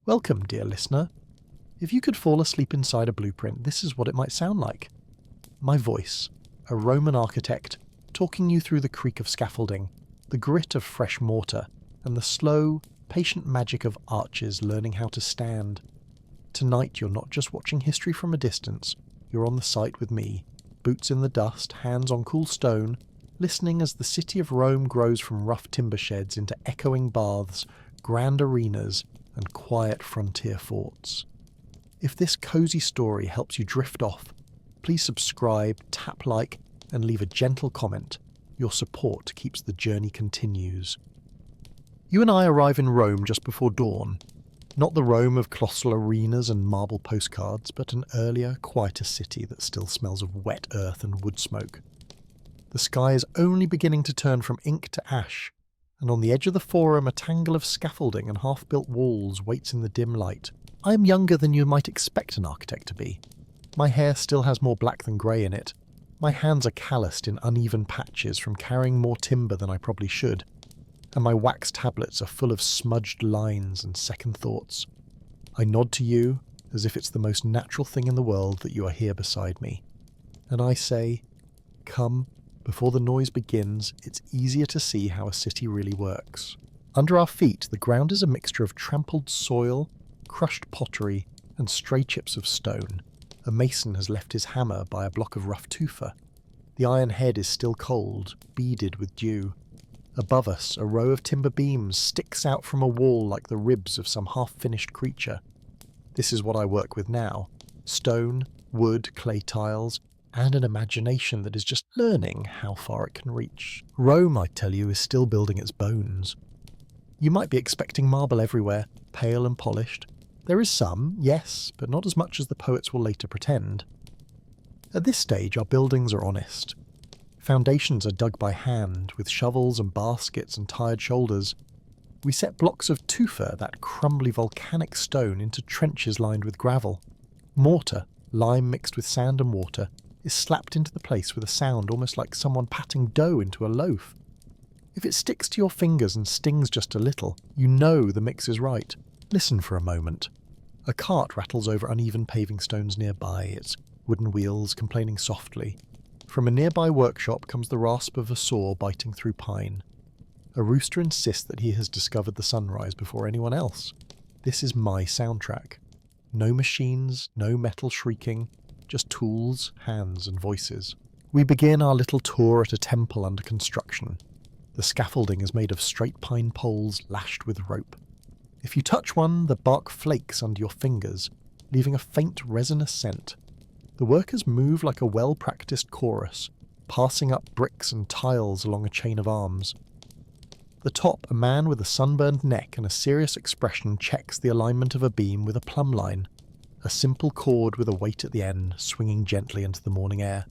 Welcome, dear listener. If you could fall asleep inside a blueprint, this is what it might sound like. My voice, a Roman architect, talking you through the creak of scaffolding, the grit of fresh mortar, and the slow, patient magic of arches learning how to stand. Tonight you're not just watching history from a distance, you're on the site with me, boots in the dust, hands on cool stone, listening as the city of Rome grows from rough timber sheds into echoing baths, grand arenas, and quiet frontier forts. If this cozy story helps you drift off, please subscribe, tap like, and leave a gentle comment. Your support keeps the journey continues. You and I arrive in Rome just before dawn. Not the Rome of colossal arenas and marble postcards, but an earlier, quieter city that still smells of wet earth and wood smoke. The sky is only beginning to turn from ink to ash, and on the edge of the forum a tangle of scaffolding and half-built walls waits in the dim light. I am younger than you might expect an architect to be. My hair still has more black than grey in it. My hands are calloused in uneven patches from carrying more timber than I probably should, and my wax tablets are full of smudged lines and second thoughts. I nod to you as if it's the most natural thing in the world that you are here beside me. And I say, come. Before the noise begins, it's easier to see how a city really works. Under our feet, the ground is a mixture of trampled soil, crushed pottery, and stray chips of stone. A mason has left his hammer by a block of rough tufa. The iron head is still cold, beaded with dew. Above us, a row of timber beams sticks out from a wall like the ribs of some half-finished creature. This is what I work with now. Stone, wood, clay tiles, and an imagination that is just learning how far it can reach. Rome, I tell you, is still building its bones. You might be expecting marble everywhere, pale and polished. There is some, yes, but not as much as the poets will later pretend. At this stage, our buildings are honest. Foundations are dug by hand, with shovels and baskets and tired shoulders. We set blocks of tufa, that crumbly volcanic stone, into trenches lined with gravel. Mortar, lime mixed with sand and water, is slapped into the place with a sound almost like someone patting dough into a loaf. If it sticks to your fingers and stings just a little, you know the mix is right. Listen for a moment. A cart rattles over uneven paving stones nearby, its wooden wheels complaining softly. From a nearby workshop comes the rasp of a saw biting through pine. A rooster insists that he has discovered the sunrise before anyone else. This is my soundtrack. No machines, no metal shrieking, just tools, hands, and voices. We begin our little tour at a temple under construction. The scaffolding is made of straight pine poles lashed with rope. If you touch one, the bark flakes under your fingers, leaving a faint resinous scent. The workers move like a well-practiced chorus, passing up bricks and tiles along a chain of arms. The top, a man with a sunburned neck and a serious expression checks the alignment of a beam with a plumb line. A simple cord with a weight at the end, swinging gently into the morning air.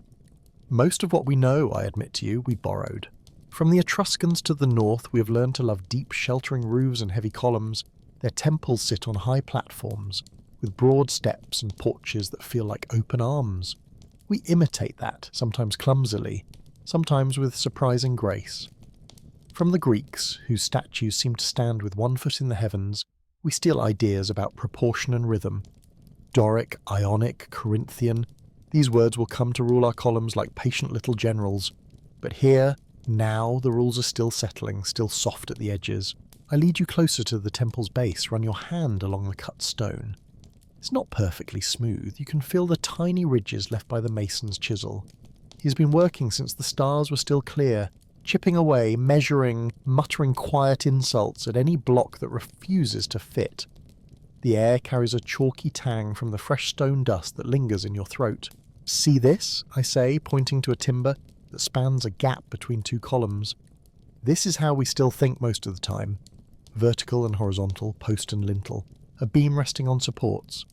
Most of what we know, I admit to you, we borrowed. From the Etruscans to the north, we have learned to love deep, sheltering roofs and heavy columns. Their temples sit on high platforms, with broad steps and porches that feel like open arms. We imitate that, sometimes clumsily, sometimes with surprising grace. From the Greeks, whose statues seem to stand with one foot in the heavens, we steal ideas about proportion and rhythm. Doric, Ionic, Corinthian, these words will come to rule our columns like patient little generals. But here, now, the rules are still settling, still soft at the edges. I lead you closer to the temple's base, run your hand along the cut stone. It's not perfectly smooth, you can feel the tiny ridges left by the mason's chisel. He's been working since the stars were still clear, chipping away, measuring, muttering quiet insults at any block that refuses to fit. The air carries a chalky tang from the fresh stone dust that lingers in your throat. See this, I say, pointing to a timber that spans a gap between two columns. This is how we still think most of the time. Vertical and horizontal, post and lintel, a beam resting on supports.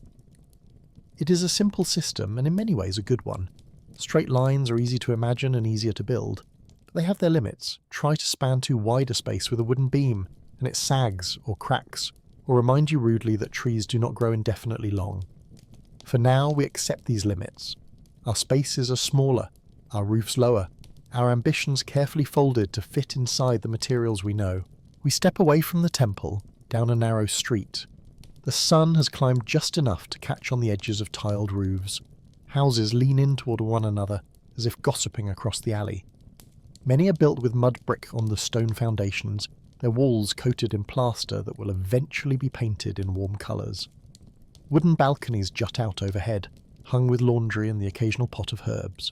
It is a simple system, and in many ways a good one. Straight lines are easy to imagine and easier to build. But they have their limits. Try to span too wide a space with a wooden beam, and it sags or cracks, or remind you rudely that trees do not grow indefinitely long. For now, we accept these limits. Our spaces are smaller, our roofs lower, our ambitions carefully folded to fit inside the materials we know. We step away from the temple, down a narrow street. The sun has climbed just enough to catch on the edges of tiled roofs. Houses lean in toward one another, as if gossiping across the alley. Many are built with mud brick on the stone foundations, their walls coated in plaster that will eventually be painted in warm colours. Wooden balconies jut out overhead, hung with laundry and the occasional pot of herbs.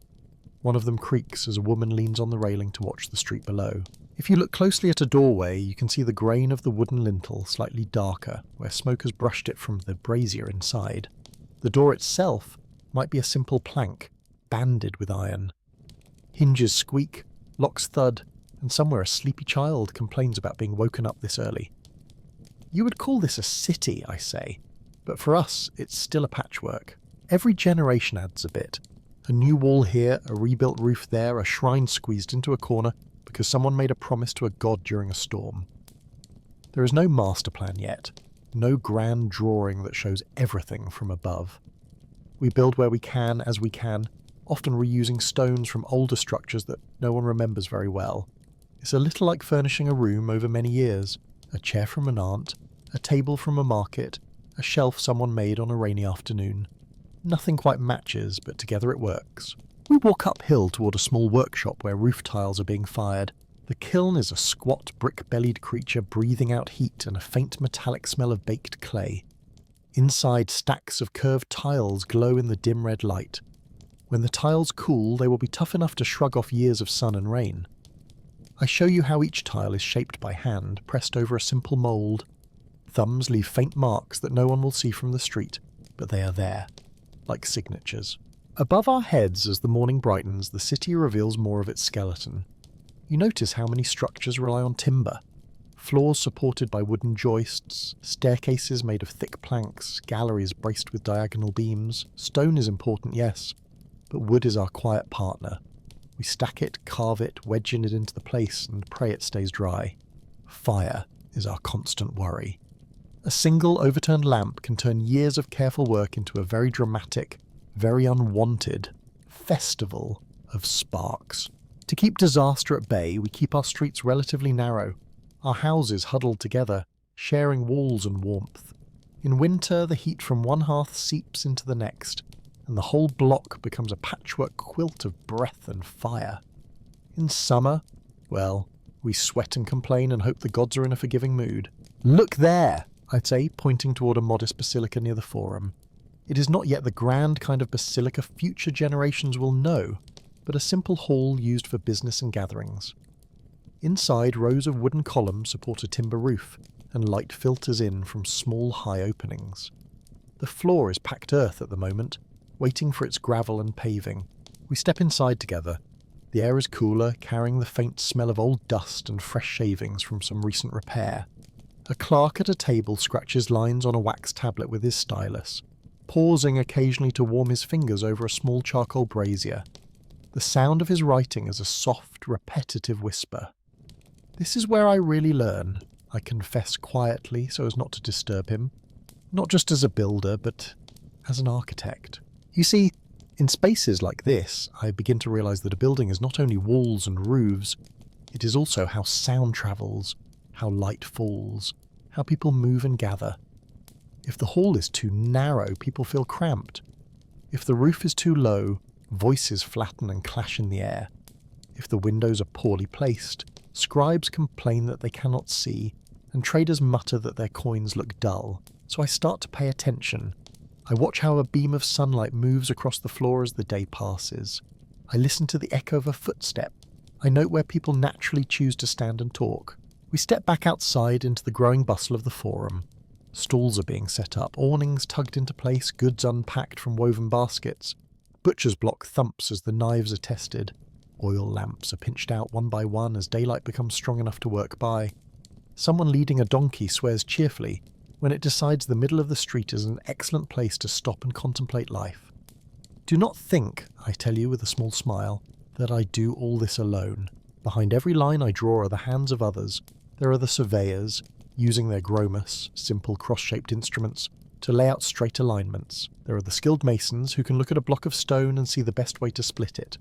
One of them creaks as a woman leans on the railing to watch the street below. If you look closely at a doorway, you can see the grain of the wooden lintel slightly darker, where smoke has brushed it from the brazier inside. The door itself might be a simple plank, banded with iron. Hinges squeak, locks thud, and somewhere a sleepy child complains about being woken up this early. You would call this a city, I say, but for us it's still a patchwork. Every generation adds a bit. A new wall here, a rebuilt roof there, a shrine squeezed into a corner because someone made a promise to a god during a storm. There is no master plan yet, no grand drawing that shows everything from above. We build where we can, as we can, often reusing stones from older structures that no one remembers very well. It's a little like furnishing a room over many years. A chair from an aunt, a table from a market, a shelf someone made on a rainy afternoon. Nothing quite matches, but together it works. We walk uphill toward a small workshop where roof tiles are being fired. The kiln is a squat, brick-bellied creature breathing out heat and a faint metallic smell of baked clay. Inside, stacks of curved tiles glow in the dim red light. When the tiles cool, they will be tough enough to shrug off years of sun and rain. I show you how each tile is shaped by hand, pressed over a simple mould. Thumbs leave faint marks that no one will see from the street, but they are there, like signatures. Above our heads, as the morning brightens, the city reveals more of its skeleton. You notice how many structures rely on timber. Floors supported by wooden joists, staircases made of thick planks, galleries braced with diagonal beams. Stone is important, yes, but wood is our quiet partner. We stack it, carve it, wedge it into the place, and pray it stays dry. Fire is our constant worry. A single overturned lamp can turn years of careful work into a very dramatic, very unwanted festival of sparks. To keep disaster at bay, we keep our streets relatively narrow, our houses huddled together, sharing walls and warmth. In winter, the heat from one hearth seeps into the next, and the whole block becomes a patchwork quilt of breath and fire. In summer, well, we sweat and complain and hope the gods are in a forgiving mood. Look there, I'd say, pointing toward a modest basilica near the forum. It is not yet the grand kind of basilica future generations will know, but a simple hall used for business and gatherings. Inside, rows of wooden columns support a timber roof, and light filters in from small high openings. The floor is packed earth at the moment, waiting for its gravel and paving. We step inside together. The air is cooler, carrying the faint smell of old dust and fresh shavings from some recent repair. A clerk at a table scratches lines on a wax tablet with his stylus, pausing occasionally to warm his fingers over a small charcoal brazier. The sound of his writing is a soft, repetitive whisper. This is where I really learn, I confess quietly so as not to disturb him. Not just as a builder, but as an architect. You see, in spaces like this, I begin to realise that a building is not only walls and roofs, it is also how sound travels, how light falls, how people move and gather. If the hall is too narrow, people feel cramped. If the roof is too low, voices flatten and clash in the air. If the windows are poorly placed, scribes complain that they cannot see, and traders mutter that their coins look dull. So I start to pay attention. I watch how a beam of sunlight moves across the floor as the day passes. I listen to the echo of a footstep. I note where people naturally choose to stand and talk. We step back outside into the growing bustle of the forum. Stalls are being set up, awnings tugged into place, goods unpacked from woven baskets. Butcher's block thumps as the knives are tested. Oil lamps are pinched out one by one as daylight becomes strong enough to work by. Someone leading a donkey swears cheerfully when it decides the middle of the street is an excellent place to stop and contemplate life. Do not think, I tell you with a small smile, that I do all this alone. Behind every line I draw are the hands of others. There are the surveyors, using their gromus, simple cross-shaped instruments, to lay out straight alignments. There are the skilled masons who can look at a block of stone and see the best way to split it.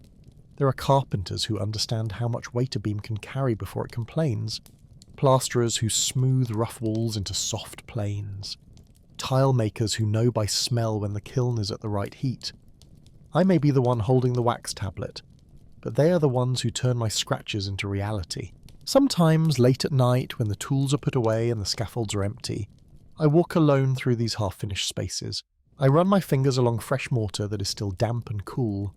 There are carpenters who understand how much weight a beam can carry before it complains. Plasterers who smooth rough walls into soft planes. tile makers who know by smell when the kiln is at the right heat. I may be the one holding the wax tablet, but they are the ones who turn my scratches into reality. Sometimes, late at night, when the tools are put away and the scaffolds are empty, I walk alone through these half-finished spaces. I run my fingers along fresh mortar that is still damp and cool.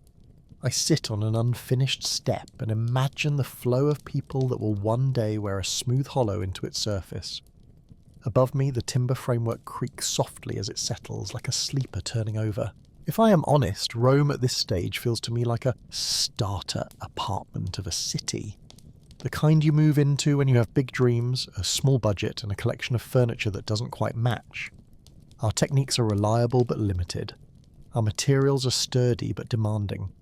I sit on an unfinished step and imagine the flow of people that will one day wear a smooth hollow into its surface. Above me, the timber framework creaks softly as it settles, like a sleeper turning over. If I am honest, Rome at this stage feels to me like a starter apartment of a city. The kind you move into when you have big dreams, a small budget, and a collection of furniture that doesn't quite match. Our techniques are reliable but limited. Our materials are sturdy but demanding.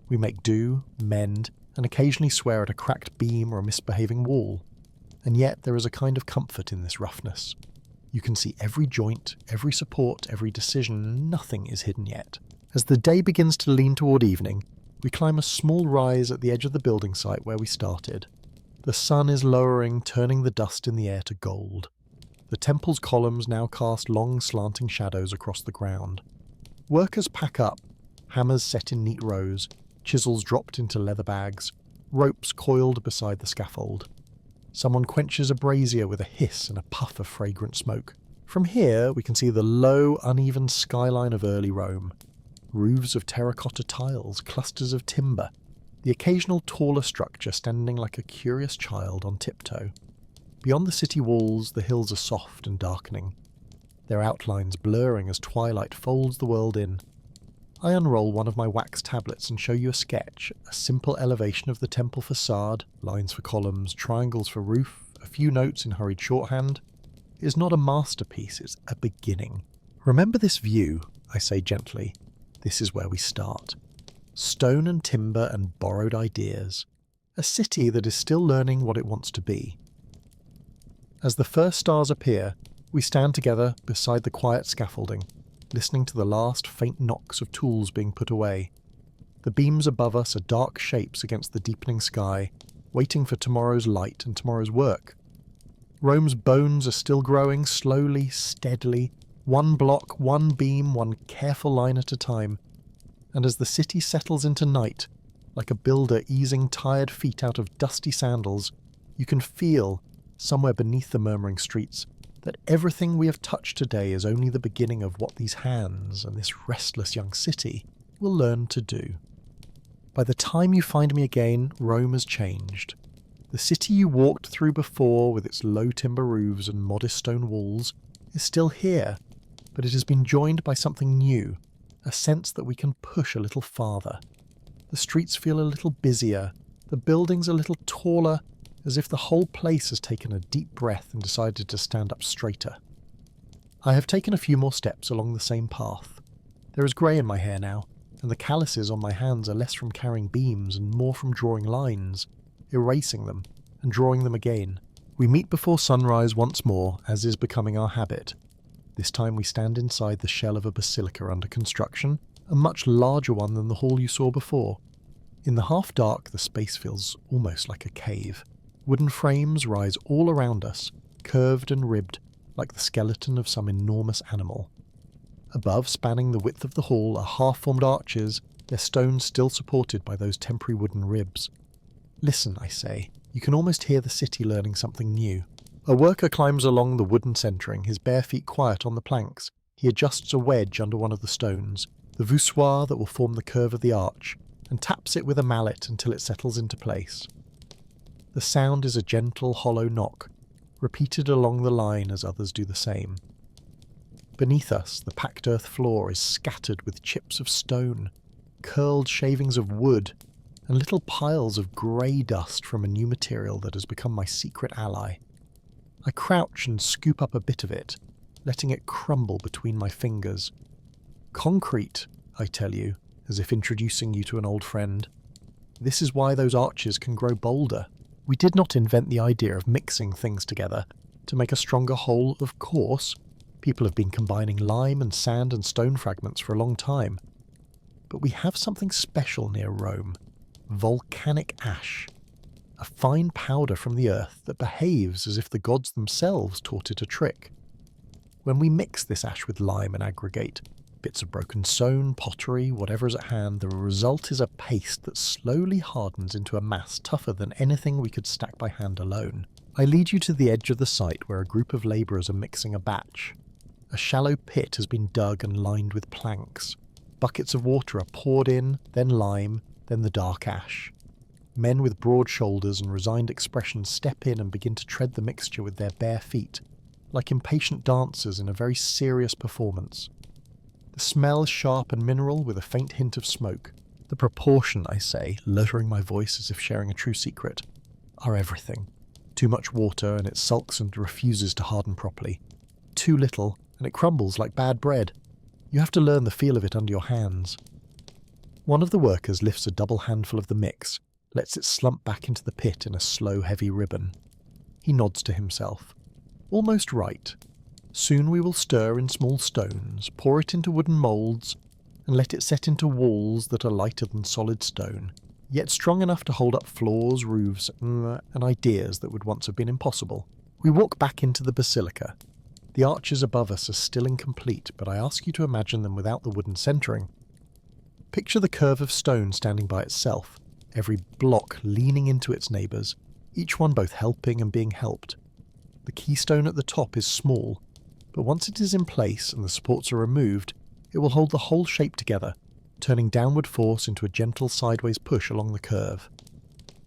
We make do, mend, and occasionally swear at a cracked beam or a misbehaving wall. And yet there is a kind of comfort in this roughness. You can see every joint, every support, every decision, and nothing is hidden yet. As the day begins to lean toward evening, we climb a small rise at the edge of the building site where we started. The sun is lowering, turning the dust in the air to gold. The temple's columns now cast long slanting shadows across the ground. Workers pack up, hammers set in neat rows, chisels dropped into leather bags, ropes coiled beside the scaffold. Someone quenches a brazier with a hiss and a puff of fragrant smoke. From here, we can see the low, uneven skyline of early Rome. Roofs of terracotta tiles, clusters of timber, the occasional taller structure standing like a curious child on tiptoe. Beyond the city walls, the hills are soft and darkening, their outlines blurring as twilight folds the world in. I unroll one of my wax tablets and show you a sketch, a simple elevation of the temple facade, lines for columns, triangles for roof, a few notes in hurried shorthand. It is not a masterpiece, it's a beginning. Remember this view, I say gently. This is where we start. Stone and timber and borrowed ideas. A city that is still learning what it wants to be. As the first stars appear, we stand together beside the quiet scaffolding, listening to the last faint knocks of tools being put away. The beams above us are dark shapes against the deepening sky, waiting for tomorrow's light and tomorrow's work. Rome's bones are still growing, slowly, steadily, one block, one beam, one careful line at a time. And as the city settles into night, like a builder easing tired feet out of dusty sandals, you can feel, somewhere beneath the murmuring streets, that everything we have touched today is only the beginning of what these hands and this restless young city will learn to do. By the time you find me again, Rome has changed. The city you walked through before, with its low timber roofs and modest stone walls, is still here, but it has been joined by something new, a sense that we can push a little farther. The streets feel a little busier, the buildings a little taller, as if the whole place has taken a deep breath and decided to stand up straighter. I have taken a few more steps along the same path. There is grey in my hair now, and the calluses on my hands are less from carrying beams and more from drawing lines, erasing them, and drawing them again. We meet before sunrise once more, as is becoming our habit. This time we stand inside the shell of a basilica under construction, a much larger one than the hall you saw before. In the half-dark, the space feels almost like a cave. Wooden frames rise all around us, curved and ribbed, like the skeleton of some enormous animal. Above, spanning the width of the hall, are half-formed arches, their stones still supported by those temporary wooden ribs. Listen, I say. You can almost hear the city learning something new. A worker climbs along the wooden centering, his bare feet quiet on the planks. He adjusts a wedge under one of the stones, the voussoir that will form the curve of the arch, and taps it with a mallet until it settles into place. The sound is a gentle, hollow knock, repeated along the line as others do the same. Beneath us, the packed earth floor is scattered with chips of stone, curled shavings of wood, and little piles of grey dust from a new material that has become my secret ally. I crouch and scoop up a bit of it, letting it crumble between my fingers. Concrete, I tell you, as if introducing you to an old friend. This is why those arches can grow bolder. We did not invent the idea of mixing things together to make a stronger whole, of course. People have been combining lime and sand and stone fragments for a long time. But we have something special near Rome. Volcanic ash. A fine powder from the earth that behaves as if the gods themselves taught it a trick. When we mix this ash with lime and aggregate, bits of broken stone, pottery, whatever is at hand, the result is a paste that slowly hardens into a mass tougher than anything we could stack by hand alone. I lead you to the edge of the site where a group of labourers are mixing a batch. A shallow pit has been dug and lined with planks. Buckets of water are poured in, then lime, then the dark ash. Men with broad shoulders and resigned expressions step in and begin to tread the mixture with their bare feet, like impatient dancers in a very serious performance. The smell is sharp and mineral with a faint hint of smoke. The proportion, I say, lowering my voice as if sharing a true secret, are everything. Too much water and it sulks and refuses to harden properly. Too little and it crumbles like bad bread. You have to learn the feel of it under your hands. One of the workers lifts a double handful of the mix, lets it slump back into the pit in a slow, heavy ribbon. He nods to himself. Almost right. Soon we will stir in small stones, pour it into wooden moulds, and let it set into walls that are lighter than solid stone, yet strong enough to hold up floors, roofs, and ideas that would once have been impossible. We walk back into the basilica. The arches above us are still incomplete, but I ask you to imagine them without the wooden centering. Picture the curve of stone standing by itself, every block leaning into its neighbours, each one both helping and being helped. The keystone at the top is small, but once it is in place and the supports are removed, it will hold the whole shape together, turning downward force into a gentle sideways push along the curve.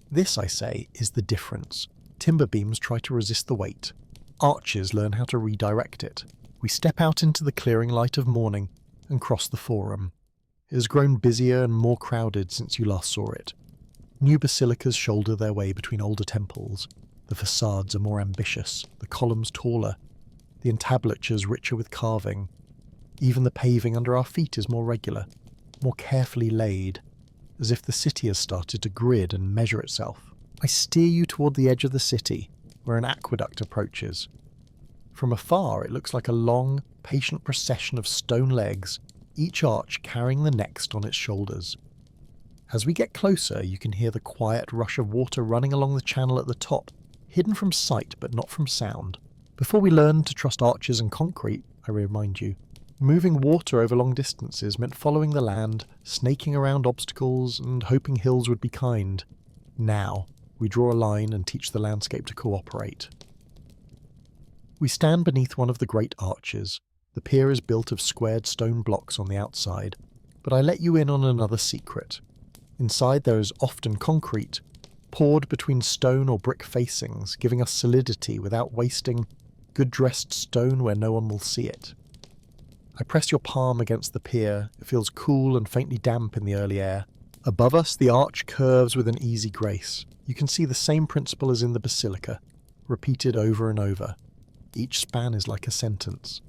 This, I say, is the difference. Timber beams try to resist the weight. Arches learn how to redirect it. We step out into the clearing light of morning and cross the forum. It has grown busier and more crowded since you last saw it. New basilicas shoulder their way between older temples. The facades are more ambitious, the columns taller, the entablatures richer with carving. Even the paving under our feet is more regular, more carefully laid, as if the city has started to grid and measure itself. I steer you toward the edge of the city, where an aqueduct approaches. From afar it looks like a long, patient procession of stone legs, each arch carrying the next on its shoulders. As we get closer, you can hear the quiet rush of water running along the channel at the top, hidden from sight but not from sound. Before we learned to trust arches and concrete, I remind you, moving water over long distances meant following the land, snaking around obstacles, and hoping hills would be kind. Now, we draw a line and teach the landscape to cooperate. We stand beneath one of the great arches. The pier is built of squared stone blocks on the outside, but I let you in on another secret. Inside there is often concrete, poured between stone or brick facings, giving us solidity without wasting good-dressed stone where no one will see it. I press your palm against the pier. It feels cool and faintly damp in the early air. Above us, the arch curves with an easy grace. You can see the same principle as in the basilica, repeated over and over. Each span is like a sentence.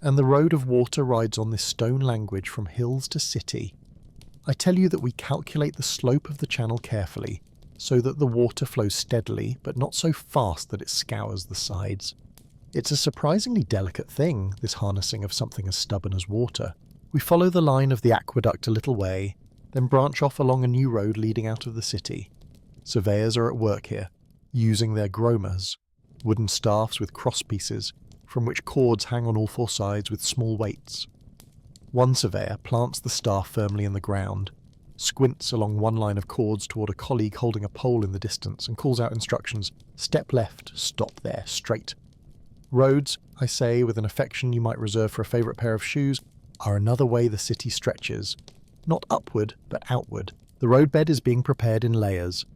And the road of water rides on this stone language from hills to city. I tell you that we calculate the slope of the channel carefully, so that the water flows steadily, but not so fast that it scours the sides. It's a surprisingly delicate thing, this harnessing of something as stubborn as water. We follow the line of the aqueduct a little way, then branch off along a new road leading out of the city. Surveyors are at work here, using their grommers, wooden staffs with crosspieces, from which cords hang on all four sides with small weights. One surveyor plants the staff firmly in the ground, squints along one line of cords toward a colleague holding a pole in the distance, and calls out instructions: step left, stop there, straight. Roads, I say with an affection you might reserve for a favourite pair of shoes, are another way the city stretches. Not upward, but outward. The roadbed is being prepared in layers.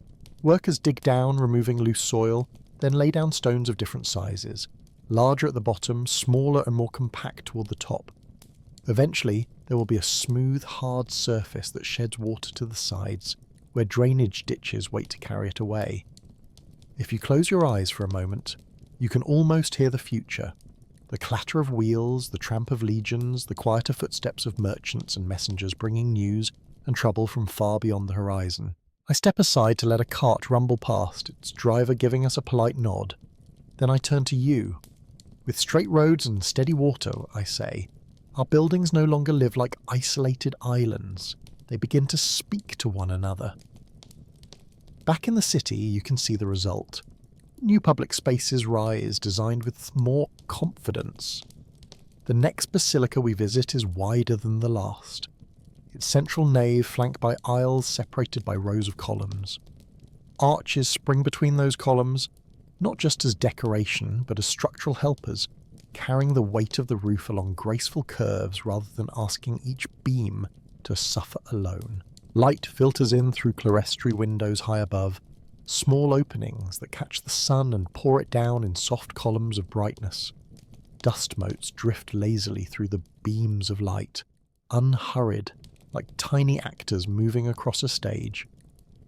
Workers dig down, removing loose soil, then lay down stones of different sizes, larger at the bottom, smaller and more compact toward the top. Eventually, there will be a smooth, hard surface that sheds water to the sides, where drainage ditches wait to carry it away. If you close your eyes for a moment, you can almost hear the future. The clatter of wheels, the tramp of legions, the quieter footsteps of merchants and messengers bringing news and trouble from far beyond the horizon. I step aside to let a cart rumble past, its driver giving us a polite nod. Then I turn to you. With straight roads and steady water, I say, our buildings no longer live like isolated islands. They begin to speak to one another. Back in the city, you can see the result. New public spaces rise, designed with more confidence. The next basilica we visit is wider than the last, its central nave flanked by aisles separated by rows of columns. Arches spring between those columns, not just as decoration, but as structural helpers, carrying the weight of the roof along graceful curves rather than asking each beam to suffer alone. Light filters in through clerestory windows high above, small openings that catch the sun and pour it down in soft columns of brightness. Dust motes drift lazily through the beams of light, unhurried, like tiny actors moving across a stage.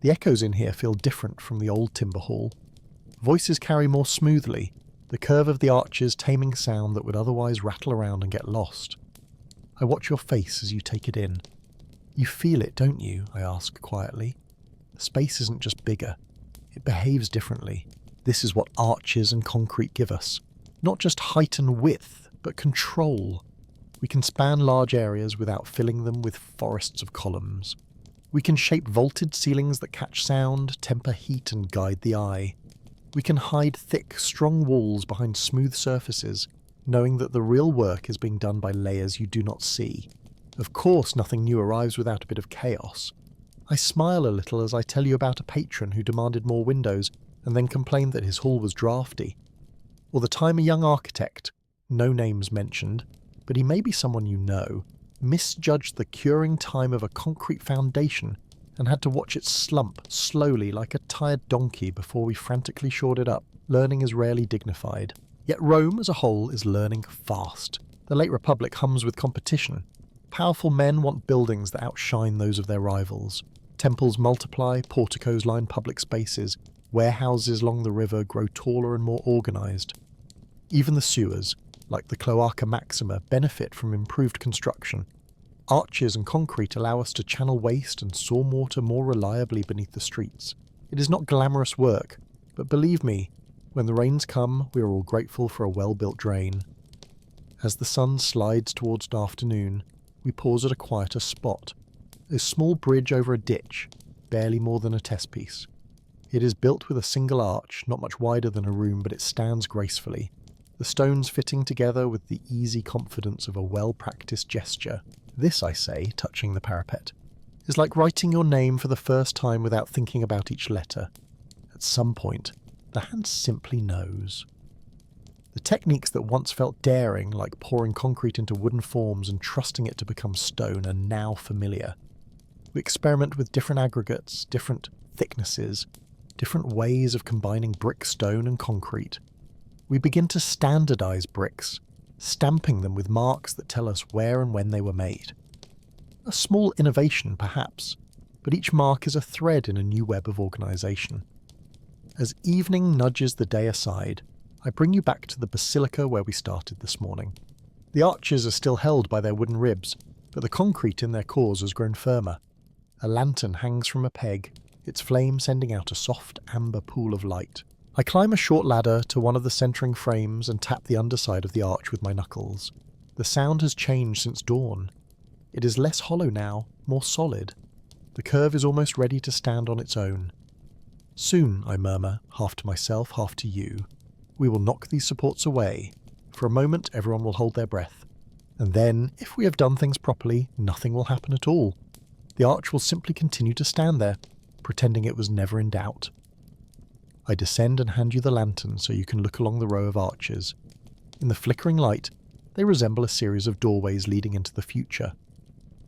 The echoes in here feel different from the old timber hall. Voices carry more smoothly, the curve of the arches taming sound that would otherwise rattle around and get lost. I watch your face as you take it in. You feel it, don't you? I ask quietly. The space isn't just bigger. It behaves differently. This is what arches and concrete give us. Not just height and width, but control. We can span large areas without filling them with forests of columns. We can shape vaulted ceilings that catch sound, temper heat, and guide the eye. We can hide thick, strong walls behind smooth surfaces, knowing that the real work is being done by layers you do not see. Of course, nothing new arrives without a bit of chaos. I smile a little as I tell you about a patron who demanded more windows and then complained that his hall was drafty. Or the time a young architect, no names mentioned, but he may be someone you know, misjudged the curing time of a concrete foundation and had to watch it slump slowly like a tired donkey before we frantically shored it up. Learning is rarely dignified. Yet Rome as a whole is learning fast. The late Republic hums with competition. Powerful men want buildings that outshine those of their rivals. Temples multiply, porticos line public spaces, warehouses along the river grow taller and more organised. Even the sewers, like the Cloaca Maxima, benefit from improved construction. Arches and concrete allow us to channel waste and stormwater more reliably beneath the streets. It is not glamorous work, but believe me, when the rains come, we are all grateful for a well-built drain. As the sun slides towards afternoon, we pause at a quieter spot, a small bridge over a ditch, barely more than a test piece. It is built with a single arch, not much wider than a room, but it stands gracefully, the stones fitting together with the easy confidence of a well-practiced gesture. This, I say, touching the parapet, is like writing your name for the first time without thinking about each letter. At some point, the hand simply knows. The techniques that once felt daring, like pouring concrete into wooden forms and trusting it to become stone, are now familiar. We experiment with different aggregates, different thicknesses, different ways of combining brick, stone, and concrete. We begin to standardize bricks, stamping them with marks that tell us where and when they were made. A small innovation, perhaps, but each mark is a thread in a new web of organisation. As evening nudges the day aside, I bring you back to the basilica where we started this morning. The arches are still held by their wooden ribs, but the concrete in their cores has grown firmer. A lantern hangs from a peg, its flame sending out a soft amber pool of light. I climb a short ladder to one of the centering frames and tap the underside of the arch with my knuckles. The sound has changed since dawn. It is less hollow now, more solid. The curve is almost ready to stand on its own. Soon, I murmur, half to myself, half to you, we will knock these supports away. For a moment, everyone will hold their breath. And then, if we have done things properly, nothing will happen at all. The arch will simply continue to stand there, pretending it was never in doubt. I descend and hand you the lantern so you can look along the row of arches. In the flickering light, they resemble a series of doorways leading into the future.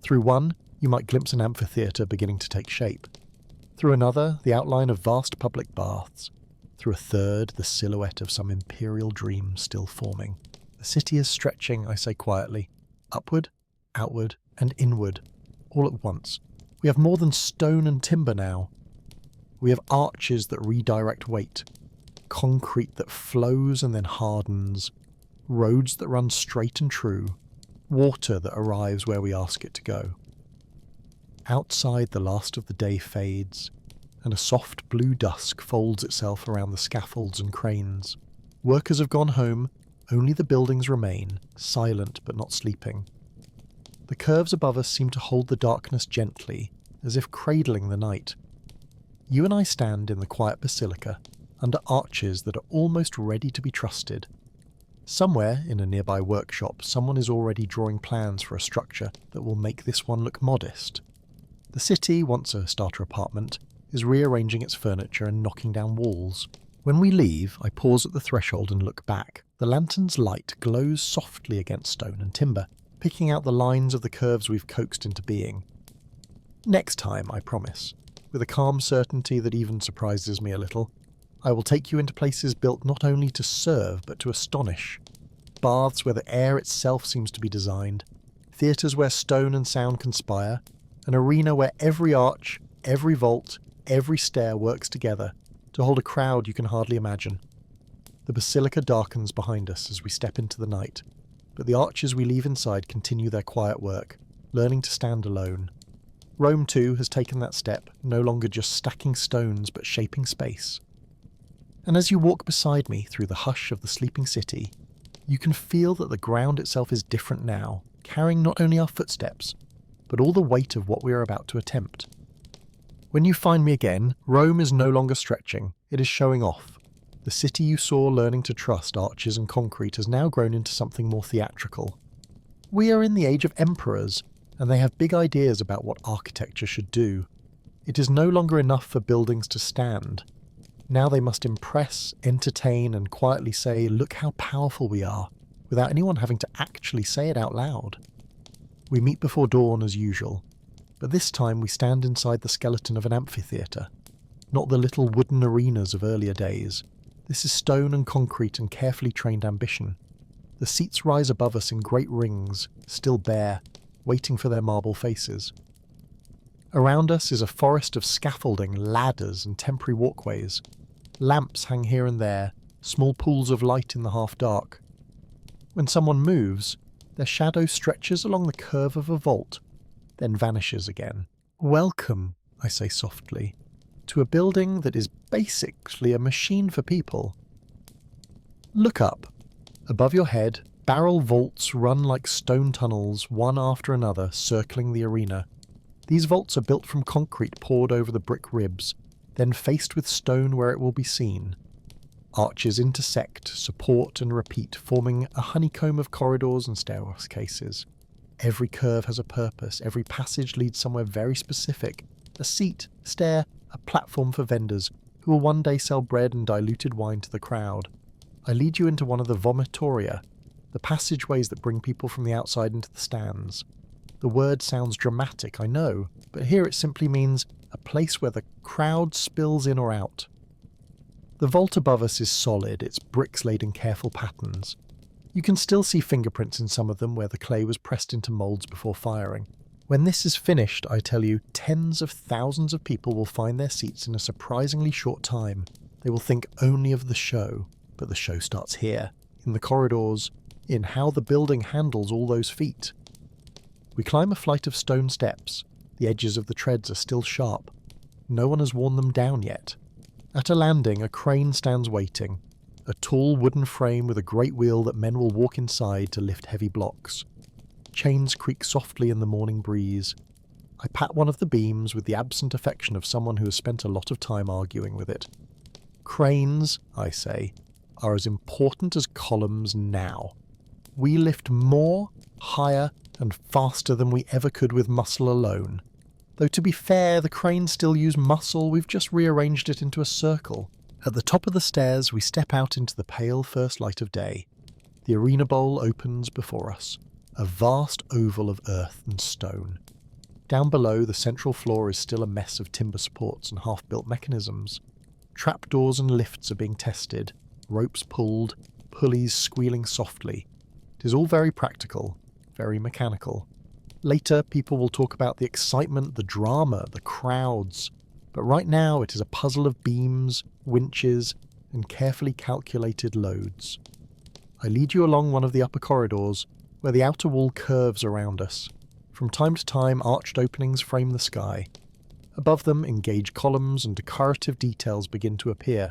Through one, you might glimpse an amphitheatre beginning to take shape. Through another, the outline of vast public baths. Through a third, the silhouette of some imperial dream still forming. The city is stretching, I say quietly, upward, outward, and inward, all at once. We have more than stone and timber now. We have arches that redirect weight, concrete that flows and then hardens, roads that run straight and true, water that arrives where we ask it to go. Outside, the last of the day fades, and a soft blue dusk folds itself around the scaffolds and cranes. Workers have gone home, only the buildings remain, silent but not sleeping. The curves above us seem to hold the darkness gently, as if cradling the night. You and I stand in the quiet basilica, under arches that are almost ready to be trusted. Somewhere in a nearby workshop, someone is already drawing plans for a structure that will make this one look modest. The city, once a starter apartment, is rearranging its furniture and knocking down walls. When we leave, I pause at the threshold and look back. The lantern's light glows softly against stone and timber, picking out the lines of the curves we've coaxed into being. Next time, I promise, with a calm certainty that even surprises me a little, I will take you into places built not only to serve but to astonish. Baths where the air itself seems to be designed, theatres where stone and sound conspire, an arena where every arch, every vault, every stair works together to hold a crowd you can hardly imagine. The basilica darkens behind us as we step into the night, but the arches we leave inside continue their quiet work, learning to stand alone. Rome too has taken that step, no longer just stacking stones but shaping space. And as you walk beside me through the hush of the sleeping city, you can feel that the ground itself is different now, carrying not only our footsteps, but all the weight of what we are about to attempt. When you find me again, Rome is no longer stretching, it is showing off. The city you saw learning to trust arches and concrete has now grown into something more theatrical. We are in the age of emperors, and they have big ideas about what architecture should do. It is no longer enough for buildings to stand. Now they must impress, entertain, and quietly say, "Look how powerful we are," without anyone having to actually say it out loud. We meet before dawn as usual, but this time we stand inside the skeleton of an amphitheatre, not the little wooden arenas of earlier days. This is stone and concrete and carefully trained ambition. The seats rise above us in great rings, still bare, waiting for their marble faces. Around us is a forest of scaffolding, ladders, and temporary walkways. Lamps hang here and there, small pools of light in the half-dark. When someone moves, their shadow stretches along the curve of a vault, then vanishes again. "Welcome," I say softly, "to a building that is basically a machine for people." Look up. Above your head, barrel vaults run like stone tunnels, one after another, circling the arena. These vaults are built from concrete poured over the brick ribs, then faced with stone where it will be seen. Arches intersect, support and repeat, forming a honeycomb of corridors and staircases. Every curve has a purpose, every passage leads somewhere very specific. A seat, stair, a platform for vendors, who will one day sell bread and diluted wine to the crowd. I lead you into one of the vomitoria, the passageways that bring people from the outside into the stands. The word sounds dramatic, I know, but here it simply means a place where the crowd spills in or out. The vault above us is solid, its bricks laid in careful patterns. You can still see fingerprints in some of them where the clay was pressed into moulds before firing. When this is finished, I tell you, tens of thousands of people will find their seats in a surprisingly short time. They will think only of the show, but the show starts here, in the corridors, in how the building handles all those feet. We climb a flight of stone steps. The edges of the treads are still sharp. No one has worn them down yet. At a landing, a crane stands waiting, a tall wooden frame with a great wheel that men will walk inside to lift heavy blocks. Chains creak softly in the morning breeze. I pat one of the beams with the absent affection of someone who has spent a lot of time arguing with it. Cranes, I say, are as important as columns now. We lift more, higher, and faster than we ever could with muscle alone. Though to be fair, the cranes still use muscle, we've just rearranged it into a circle. At the top of the stairs, we step out into the pale first light of day. The arena bowl opens before us, a vast oval of earth and stone. Down below, the central floor is still a mess of timber supports and half-built mechanisms. Trapdoors and lifts are being tested, ropes pulled, pulleys squealing softly. It is all very practical, very mechanical. Later, people will talk about the excitement, the drama, the crowds. But right now, it is a puzzle of beams, winches, and carefully calculated loads. I lead you along one of the upper corridors, where the outer wall curves around us. From time to time, arched openings frame the sky. Above them, engaged columns and decorative details begin to appear.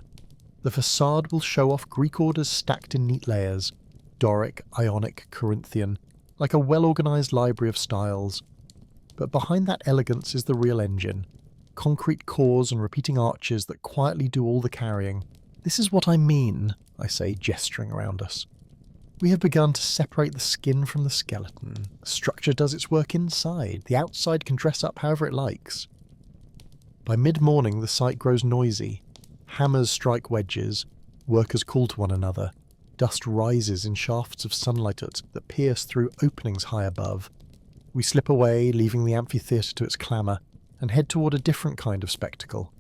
The facade will show off Greek orders stacked in neat layers, Doric, Ionic, Corinthian, like a well-organised library of styles. But behind that elegance is the real engine. Concrete cores and repeating arches that quietly do all the carrying. This is what I mean, I say, gesturing around us. We have begun to separate the skin from the skeleton. The structure does its work inside. The outside can dress up however it likes. By mid-morning, the site grows noisy. Hammers strike wedges. Workers call to one another. Dust rises in shafts of sunlight that pierce through openings high above. We slip away, leaving the amphitheatre to its clamour, and head toward a different kind of spectacle.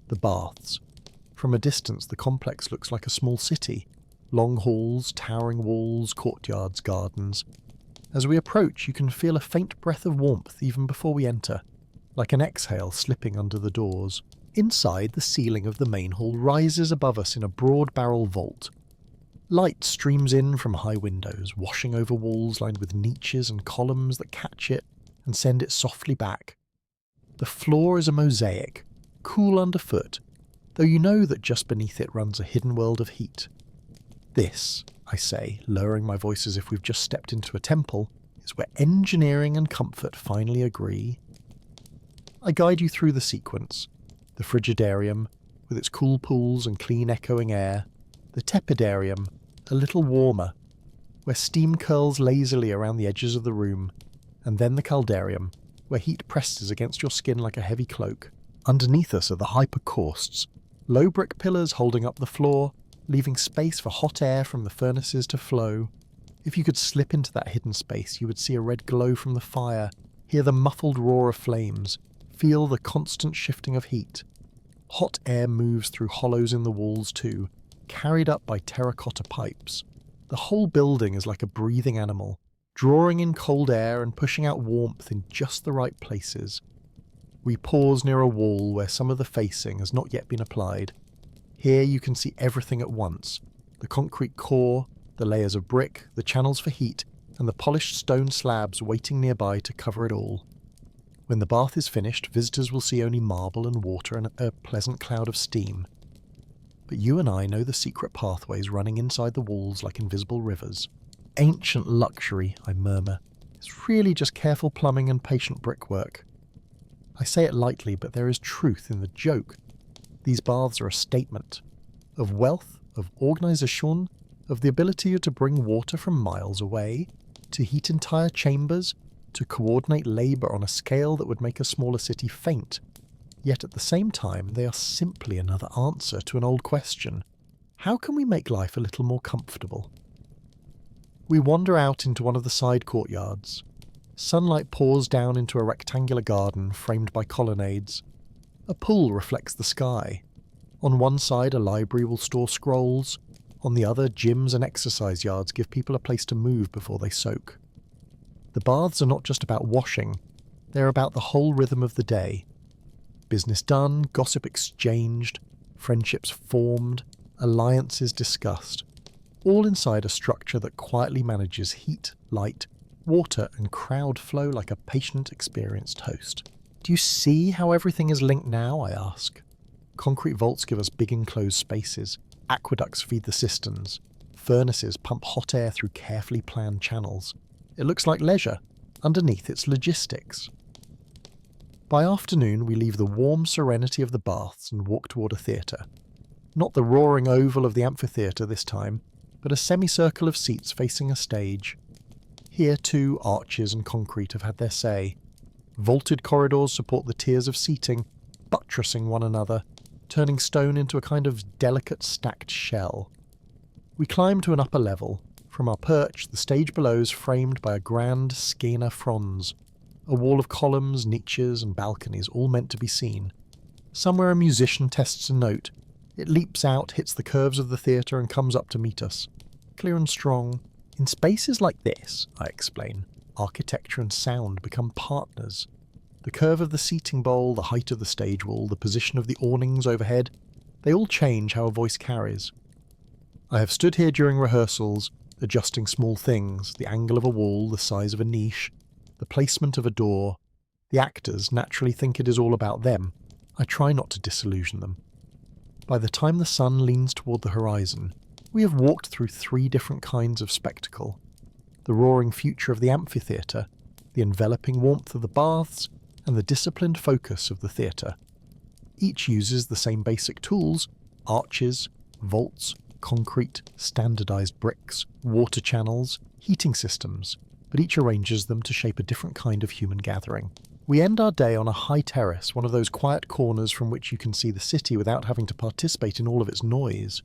The baths. From a distance, the complex looks like a small city. Long halls, towering walls, courtyards, gardens. As we approach, you can feel a faint breath of warmth even before we enter, like an exhale slipping under the doors. Inside, the ceiling of the main hall rises above us in a broad barrel vault. Light streams in from high windows, washing over walls lined with niches and columns that catch it and send it softly back. The floor is a mosaic, cool underfoot, though you know that just beneath it runs a hidden world of heat. This, I say, lowering my voice as if we've just stepped into a temple, is where engineering and comfort finally agree. I guide you through the sequence. The frigidarium, with its cool pools and clean echoing air. The tepidarium, a little warmer, where steam curls lazily around the edges of the room. And then the caldarium, where heat presses against your skin like a heavy cloak. Underneath us are the hypercausts, low brick pillars holding up the floor, leaving space for hot air from the furnaces to flow. If you could slip into that hidden space, you would see a red glow from the fire, hear the muffled roar of flames, feel the constant shifting of heat. Hot air moves through hollows in the walls too, carried up by terracotta pipes. The whole building is like a breathing animal, drawing in cold air and pushing out warmth in just the right places. We pause near a wall where some of the facing has not yet been applied. Here you can see everything at once: the concrete core, the layers of brick, the channels for heat, and the polished stone slabs waiting nearby to cover it all. When the bath is finished, visitors will see only marble and water and a pleasant cloud of steam. But you and I know the secret pathways running inside the walls like invisible rivers. Ancient luxury, I murmur. It's really just careful plumbing and patient brickwork. I say it lightly, but there is truth in the joke. These baths are a statement of wealth, of organisation, of the ability to bring water from miles away, to heat entire chambers, to coordinate labour on a scale that would make a smaller city faint. Yet at the same time, they are simply another answer to an old question. How can we make life a little more comfortable? We wander out into one of the side courtyards. Sunlight pours down into a rectangular garden framed by colonnades. A pool reflects the sky. On one side, a library will store scrolls. On the other, gyms and exercise yards give people a place to move before they soak. The baths are not just about washing. They're about the whole rhythm of the day. Business done, gossip exchanged, friendships formed, alliances discussed. All inside a structure that quietly manages heat, light, water and crowd flow like a patient, experienced host. Do you see how everything is linked now, I ask? Concrete vaults give us big enclosed spaces. Aqueducts feed the cisterns. Furnaces pump hot air through carefully planned channels. It looks like leisure. Underneath, it's logistics. By afternoon, we leave the warm serenity of the baths and walk toward a theatre. Not the roaring oval of the amphitheatre this time, but a semicircle of seats facing a stage. Here, too, arches and concrete have had their say. Vaulted corridors support the tiers of seating, buttressing one another, turning stone into a kind of delicate stacked shell. We climb to an upper level. From our perch, the stage below is framed by a grand scaena fronds, a wall of columns, niches and balconies all meant to be seen. Somewhere a musician tests a note. It leaps out, hits the curves of the theatre and comes up to meet us. Clear and strong. In spaces like this, I explain, architecture and sound become partners. The curve of the seating bowl, the height of the stage wall, the position of the awnings overhead, they all change how a voice carries. I have stood here during rehearsals, adjusting small things, the angle of a wall, the size of a niche, the placement of a door. The actors naturally think it is all about them. I try not to disillusion them. By the time the sun leans toward the horizon, we have walked through 3 different kinds of spectacle. The roaring future of the amphitheatre, the enveloping warmth of the baths, and the disciplined focus of the theatre. Each uses the same basic tools: arches, vaults, concrete, standardized bricks, water channels, heating systems, but each arranges them to shape a different kind of human gathering. We end our day on a high terrace, one of those quiet corners from which you can see the city without having to participate in all of its noise.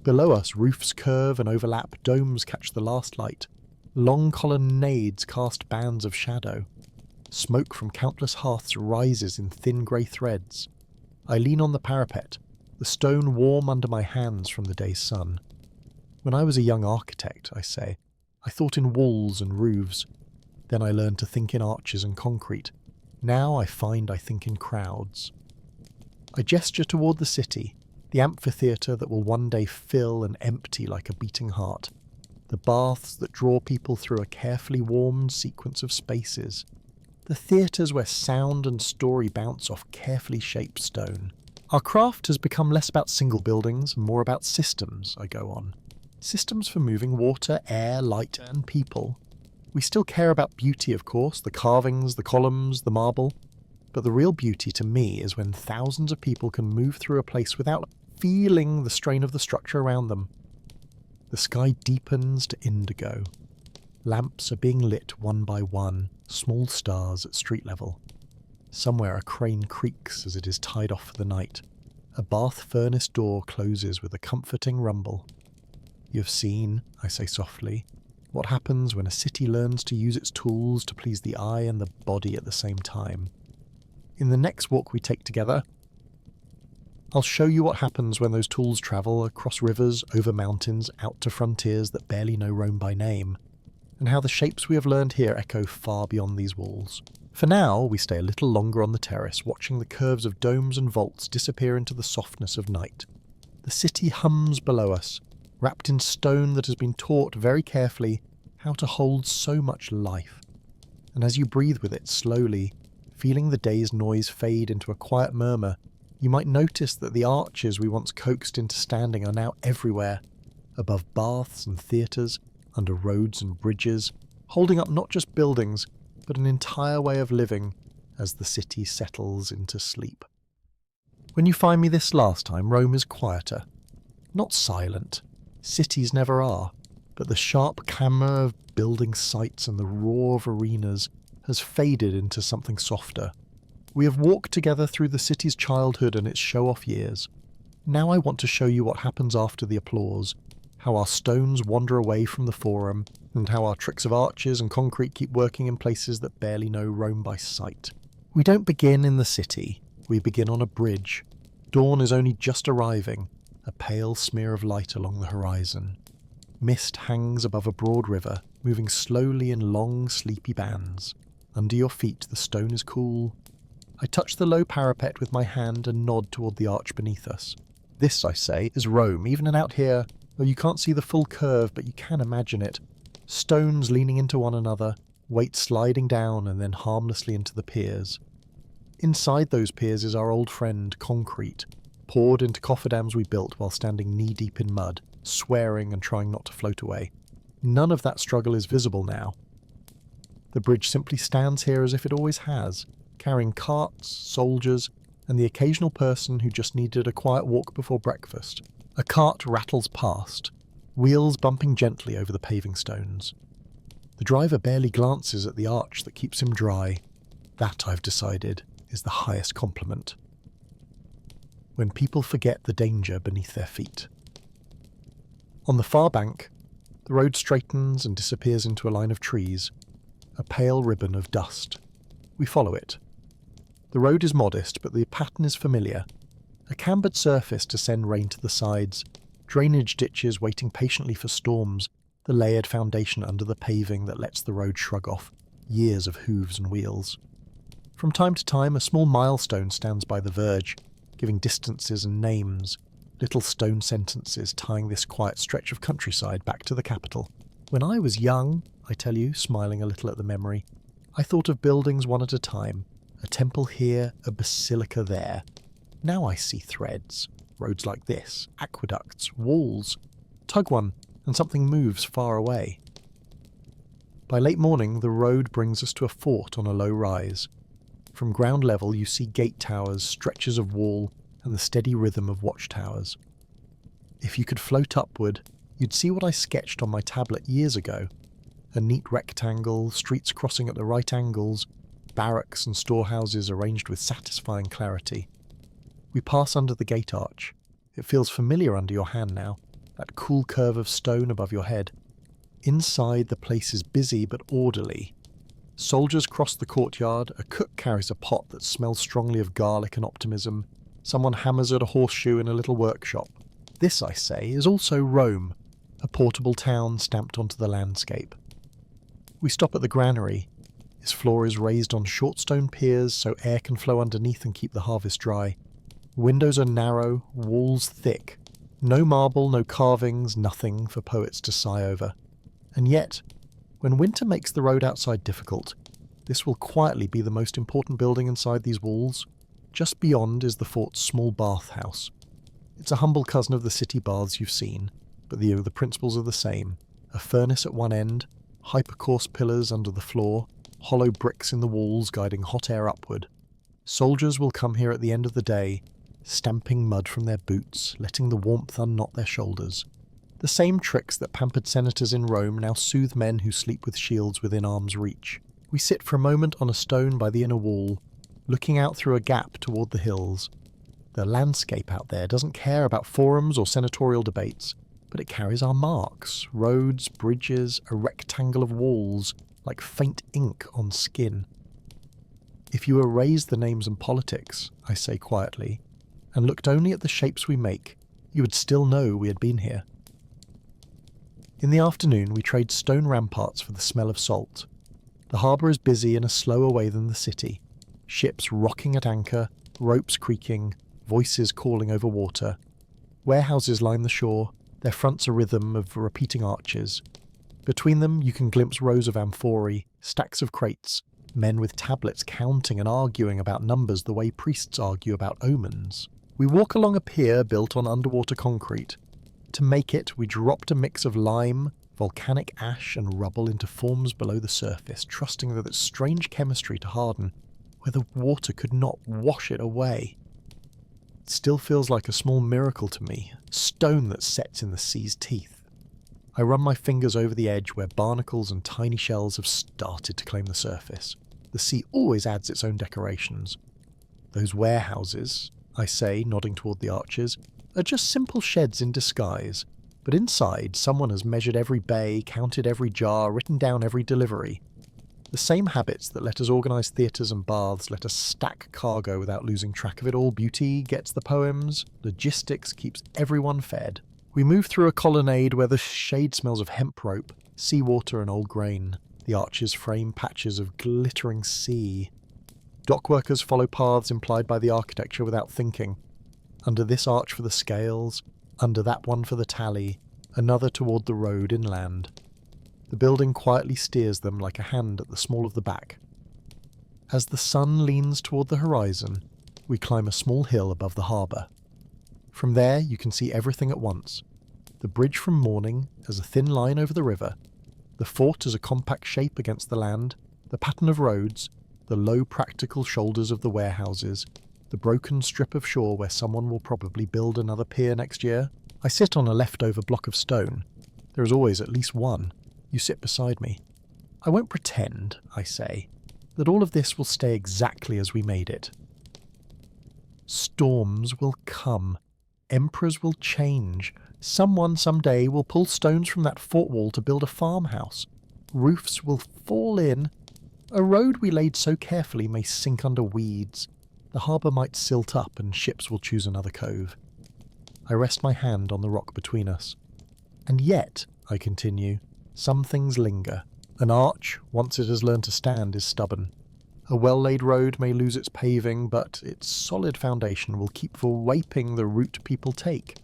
Below us, roofs curve and overlap, domes catch the last light. Long colonnades cast bands of shadow. Smoke from countless hearths rises in thin grey threads. I lean on the parapet, the stone warm under my hands from the day's sun. When I was a young architect, I say, I thought in walls and roofs. Then I learned to think in arches and concrete. Now I find I think in crowds. I gesture toward the city, the amphitheatre that will one day fill and empty like a beating heart. The baths that draw people through a carefully warmed sequence of spaces. The theatres where sound and story bounce off carefully shaped stone. Our craft has become less about single buildings and more about systems, I go on. Systems for moving water, air, light, and people. We still care about beauty, of course, the carvings, the columns, the marble. But the real beauty to me is when thousands of people can move through a place without feeling the strain of the structure around them. The sky deepens to indigo. Lamps are being lit one by one, small stars at street level. Somewhere a crane creaks as it is tied off for the night. A bath furnace door closes with a comforting rumble. You have seen, I say softly, what happens when a city learns to use its tools to please the eye and the body at the same time. In the next walk we take together, I'll show you what happens when those tools travel across rivers, over mountains, out to frontiers that barely know Rome by name, and how the shapes we have learned here echo far beyond these walls. For now, we stay a little longer on the terrace, watching the curves of domes and vaults disappear into the softness of night. The city hums below us, wrapped in stone that has been taught very carefully how to hold so much life. And as you breathe with it slowly, feeling the day's noise fade into a quiet murmur, you might notice that the arches we once coaxed into standing are now everywhere, above baths and theatres, under roads and bridges, holding up not just buildings, but an entire way of living as the city settles into sleep. When you find me this last time, Rome is quieter. Not silent. Cities never are. But the sharp clamour of building sites and the roar of arenas has faded into something softer. We have walked together through the city's childhood and its show-off years. Now I want to show you what happens after the applause, how our stones wander away from the forum, and how our tricks of arches and concrete keep working in places that barely know Rome by sight. We don't begin in the city, we begin on a bridge. Dawn is only just arriving, a pale smear of light along the horizon. Mist hangs above a broad river, moving slowly in long, sleepy bands. Under your feet the stone is cool. I touch the low parapet with my hand and nod toward the arch beneath us. This, I say, is Rome, even out here, though you can't see the full curve, but you can imagine it. Stones leaning into one another, weight sliding down and then harmlessly into the piers. Inside those piers is our old friend, concrete, poured into cofferdams we built while standing knee-deep in mud, swearing and trying not to float away. None of that struggle is visible now. The bridge simply stands here as if it always has, carrying carts, soldiers, and the occasional person who just needed a quiet walk before breakfast. A cart rattles past, wheels bumping gently over the paving stones. The driver barely glances at the arch that keeps him dry. That, I've decided, is the highest compliment. When people forget the danger beneath their feet. On the far bank, the road straightens and disappears into a line of trees, a pale ribbon of dust. We follow it. The road is modest, but the pattern is familiar. A cambered surface to send rain to the sides, drainage ditches waiting patiently for storms, the layered foundation under the paving that lets the road shrug off years of hooves and wheels. From time to time, a small milestone stands by the verge, giving distances and names, little stone sentences tying this quiet stretch of countryside back to the capital. When I was young, I tell you, smiling a little at the memory, I thought of buildings one at a time, a temple here, a basilica there. Now I see threads, roads like this, aqueducts, walls. Tug one, and something moves far away. By late morning, the road brings us to a fort on a low rise. From ground level you see gate towers, stretches of wall, and the steady rhythm of watchtowers. If you could float upward, you'd see what I sketched on my tablet years ago. A neat rectangle, streets crossing at the right angles, barracks and storehouses arranged with satisfying clarity. We pass under the gate arch. It feels familiar under your hand now, that cool curve of stone above your head. Inside, the place is busy but orderly. Soldiers cross the courtyard, a cook carries a pot that smells strongly of garlic and optimism, someone hammers at a horseshoe in a little workshop. This, I say, is also Rome, a portable town stamped onto the landscape. We stop at the granary. Its floor is raised on short stone piers so air can flow underneath and keep the harvest dry. Windows are narrow, walls thick. No marble, no carvings, nothing for poets to sigh over. And yet, when winter makes the road outside difficult, this will quietly be the most important building inside these walls. Just beyond is the fort's small bathhouse. It's a humble cousin of the city baths you've seen, but the principles are the same. A furnace at one end, hypercoarse pillars under the floor, hollow bricks in the walls guiding hot air upward. Soldiers will come here at the end of the day, stamping mud from their boots, letting the warmth unknot their shoulders. The same tricks that pampered senators in Rome now soothe men who sleep with shields within arm's reach. We sit for a moment on a stone by the inner wall, looking out through a gap toward the hills. The landscape out there doesn't care about forums or senatorial debates, but it carries our marks, roads, bridges, a rectangle of walls, like faint ink on skin. If you erased the names and politics, I say quietly, and looked only at the shapes we make, you would still know we had been here. In the afternoon, we trade stone ramparts for the smell of salt. The harbour is busy in a slower way than the city. Ships rocking at anchor, ropes creaking, voices calling over water. Warehouses line the shore, their fronts a rhythm of repeating arches. Between them, you can glimpse rows of amphorae, stacks of crates, men with tablets counting and arguing about numbers the way priests argue about omens. We walk along a pier built on underwater concrete. To make it, we dropped a mix of lime, volcanic ash and rubble into forms below the surface, trusting that its strange chemistry to harden, where the water could not wash it away. It still feels like a small miracle to me, stone that sets in the sea's teeth. I run my fingers over the edge where barnacles and tiny shells have started to claim the surface. The sea always adds its own decorations. Those warehouses, I say, nodding toward the arches, are just simple sheds in disguise, but inside someone has measured every bay, counted every jar, written down every delivery. The same habits that let us organise theatres and baths let us stack cargo without losing track of it all. Beauty gets the poems, logistics keeps everyone fed. We move through a colonnade where the shade smells of hemp rope, seawater and old grain. The arches frame patches of glittering sea. Dockworkers follow paths implied by the architecture without thinking. Under this arch for the scales, under that one for the tally, another toward the road inland. The building quietly steers them like a hand at the small of the back. As the sun leans toward the horizon, we climb a small hill above the harbour. From there you can see everything at once. The bridge from Morning as a thin line over the river, the fort as a compact shape against the land, the pattern of roads, the low practical shoulders of the warehouses, the broken strip of shore where someone will probably build another pier next year. I sit on a leftover block of stone. There is always at least one. You sit beside me. I won't pretend, I say, that all of this will stay exactly as we made it. Storms will come. Emperors will change. Someone someday will pull stones from that fort wall to build a farmhouse. Roofs will fall in. A road we laid so carefully may sink under weeds. The harbour might silt up and ships will choose another cove. I rest my hand on the rock between us. And yet, I continue, some things linger. An arch, once it has learned to stand, is stubborn. A well-laid road may lose its paving, but its solid foundation will keep forwaping the route people take.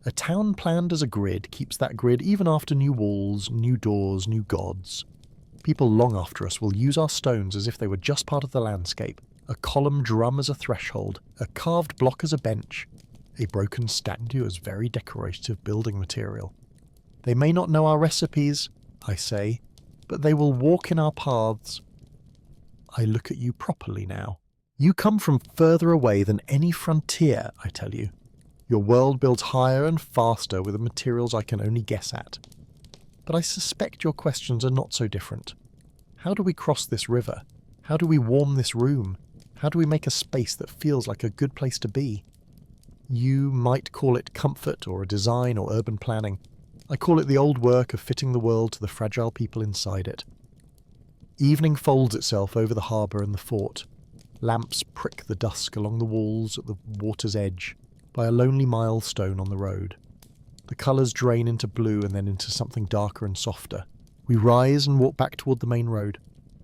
A town planned as a grid keeps that grid even after new walls, new doors, new gods. People long after us will use our stones as if they were just part of the landscape. A column drum as a threshold, a carved block as a bench, a broken statue as very decorative building material. They may not know our recipes, I say, but they will walk in our paths. I look at you properly now. You come from further away than any frontier, I tell you. Your world builds higher and faster with the materials I can only guess at. But I suspect your questions are not so different. How do we cross this river? How do we warm this room? How do we make a space that feels like a good place to be? You might call it comfort or a design or urban planning. I call it the old work of fitting the world to the fragile people inside it. Evening folds itself over the harbour and the fort. Lamps prick the dusk along the walls at the water's edge by a lonely milestone on the road. The colours drain into blue and then into something darker and softer. We rise and walk back toward the main road.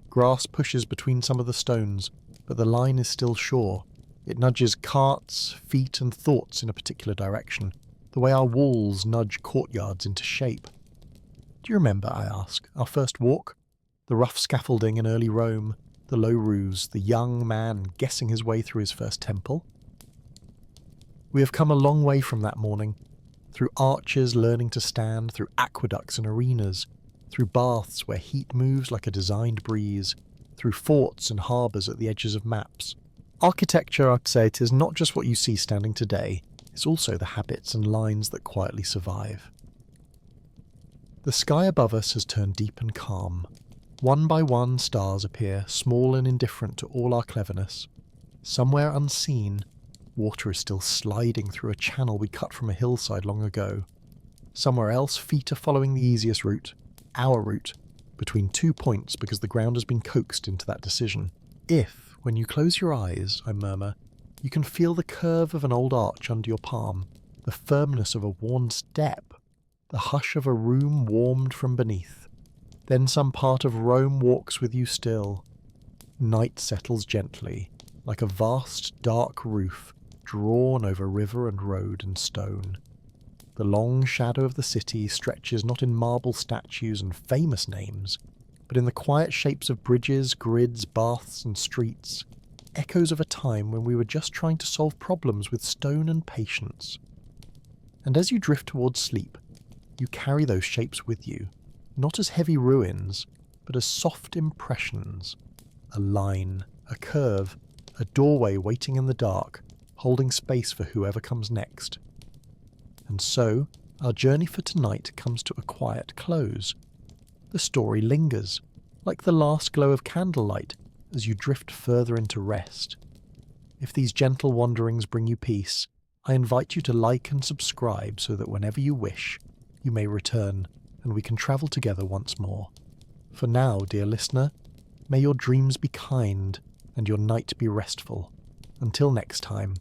Grass pushes between some of the stones, but the line is still sure. It nudges carts, feet and thoughts in a particular direction, the way our walls nudge courtyards into shape. Do you remember, I ask, our first walk? The rough scaffolding in early Rome, the low roofs, the young man guessing his way through his first temple? We have come a long way from that morning, through arches learning to stand, through aqueducts and arenas, through baths where heat moves like a designed breeze, through forts and harbours at the edges of maps. Architecture, I'd say, it is not just what you see standing today, it's also the habits and lines that quietly survive. The sky above us has turned deep and calm. One by one stars appear, small and indifferent to all our cleverness. Somewhere unseen, water is still sliding through a channel we cut from a hillside long ago. Somewhere else, feet are following the easiest route, our route, between 2 points because the ground has been coaxed into that decision. If, when you close your eyes, I murmur, you can feel the curve of an old arch under your palm, the firmness of a worn step, the hush of a room warmed from beneath. Then some part of Rome walks with you still. Night settles gently, like a vast dark roof drawn over river and road and stone. The long shadow of the city stretches not in marble statues and famous names, but in the quiet shapes of bridges, grids, baths and streets, echoes of a time when we were just trying to solve problems with stone and patience. And as you drift towards sleep, you carry those shapes with you, not as heavy ruins, but as soft impressions. A line, a curve, a doorway waiting in the dark, holding space for whoever comes next. And so, our journey for tonight comes to a quiet close. The story lingers, like the last glow of candlelight, as you drift further into rest. If these gentle wanderings bring you peace, I invite you to like and subscribe so that whenever you wish, you may return and we can travel together once more. For now, dear listener, may your dreams be kind and your night be restful. Until next time.